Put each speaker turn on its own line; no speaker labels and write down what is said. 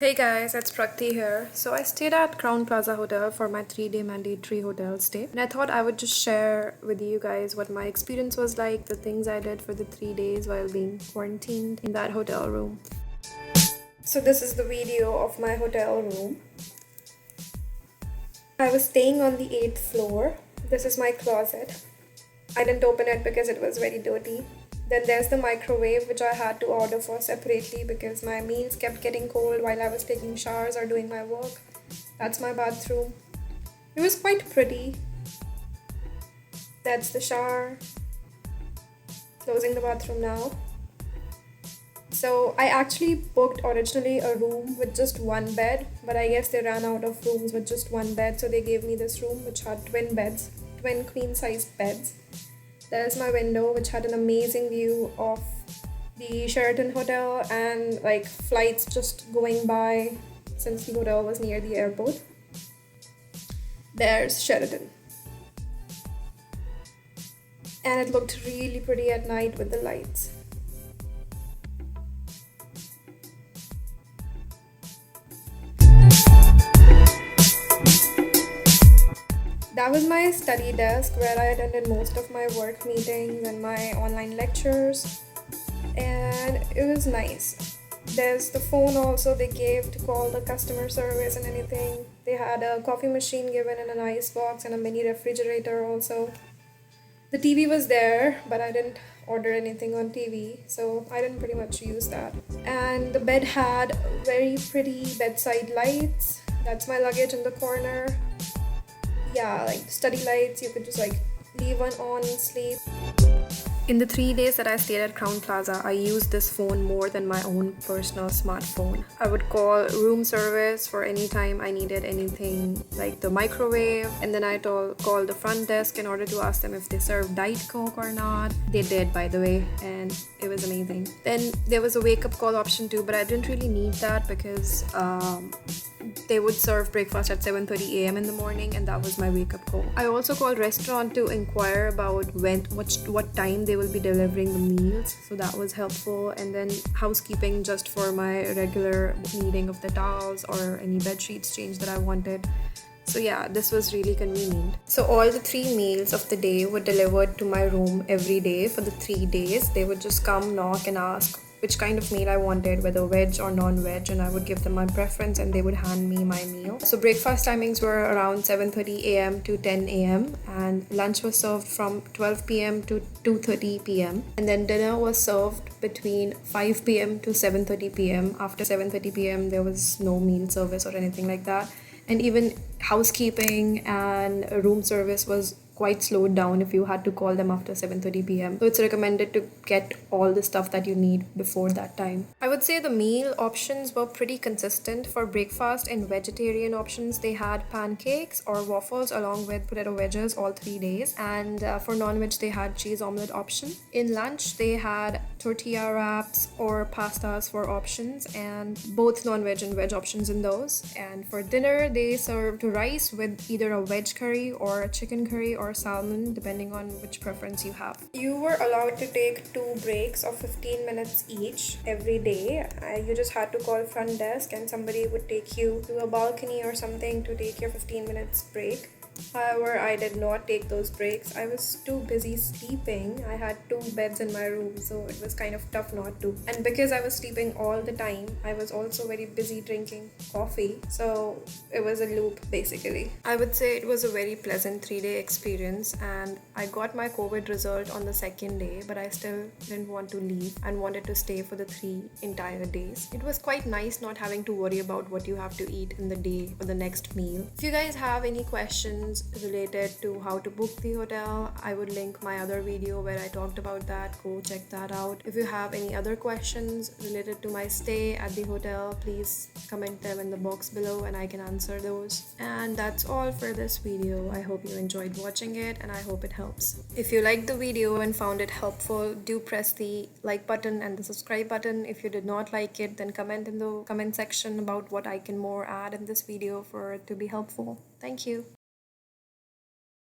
Hey guys, it's PRAGTI here. So I stayed at Crowne Plaza Hotel for my 3-day mandatory hotel stay. And I thought I would just share with you guys what my experience was like, the things I did for the 3 days while being quarantined in that hotel room. So this is the video of my hotel room. I was staying on the 8th floor. This is my closet. I didn't open it because it was very dirty. Then there's the microwave, which I had to order for separately because my meals kept getting cold while I was taking showers or doing my work. That's my bathroom. It was quite pretty. That's the shower. Closing the bathroom now. So I actually booked originally a room with just one bed, but I guess they ran out of rooms with just one bed, so they gave me this room which had twin beds, twin queen-sized beds. There's my window, which had an amazing view of the Sheraton Hotel and like flights just going by since the hotel was near the airport. There's Sheraton. And it looked really pretty at night with the lights. That was my study desk where I attended most of my work meetings and my online lectures, and it was nice. There's the phone also they gave to call the customer service and anything. They had a coffee machine given in an ice box and a mini refrigerator also. The TV was there, but I didn't order anything on TV, so I didn't pretty much use that. And the bed had very pretty bedside lights. That's my luggage in the corner. Yeah, like study lights, you could just like leave one on and sleep. In the 3 days that I stayed at Crowne Plaza, I used this phone more than my own personal smartphone. I would call room service for any time I needed anything like the microwave, and then I'd call the front desk in order to ask them if they serve Diet Coke or not. They did, by the way, and it was amazing. Then there was a wake-up call option too, but I didn't really need that because they would serve breakfast at 7:30 a.m. in the morning, and that was my wake-up call. I also called restaurant to inquire about what time they will be delivering the meals, so that was helpful. And then housekeeping just for my regular needing of the towels or any bed sheets change that I wanted. So yeah, this was really convenient. So all the 3 meals of the day were delivered to my room every day for the 3 days. They would just come, knock and ask which kind of meal I wanted, whether veg or non-veg, and I would give them my preference and they would hand me my meal. So breakfast timings were around 7:30 a.m. to 10 a.m. and lunch was served from 12 p.m. to 2:30 p.m. and then dinner was served between 5 p.m. to 7:30 p.m. After 7:30 p.m. there was no meal service or anything like that. And even housekeeping and room service was quite slowed down if you had to call them after 7:30 p.m. So it's recommended to get all the stuff that you need before that time. I would say the meal options were pretty consistent. For breakfast and vegetarian options, they had pancakes or waffles along with potato wedges all 3 days. And for non-veg, they had cheese omelette option. In lunch, they had tortilla wraps or pastas for options, and both non-veg and veg options in those. And for dinner, they served rice with either a veg curry or a chicken curry or salmon, depending on which preference you have. You were allowed to take 2 breaks of 15 minutes each every day. You just had to call front desk and somebody would take you to a balcony or something to take your 15 minutes break. However, I did not take those breaks. I was too busy sleeping. I had 2 beds in my room, so it was kind of tough not to. And because I was sleeping all the time, I was also very busy drinking coffee. So it was a loop basically. I would say it was a very pleasant 3-day experience, and I got my COVID result on the 2nd day, but I still didn't want to leave and wanted to stay for the 3 entire days. It was quite nice not having to worry about what you have to eat in the day or the next meal. If you guys have any questions related to how to book the hotel, I would link my other video where I talked about that. Go check that out. If you have any other questions related to my stay at the hotel, please comment them in the box below and I can answer those. And that's all for this video. I hope you enjoyed watching it and I hope it helps. If you liked the video and found it helpful, do press the like button and the subscribe button. If you did not like it, then comment in the comment section about what I can more add in this video for it to be helpful. Thank you.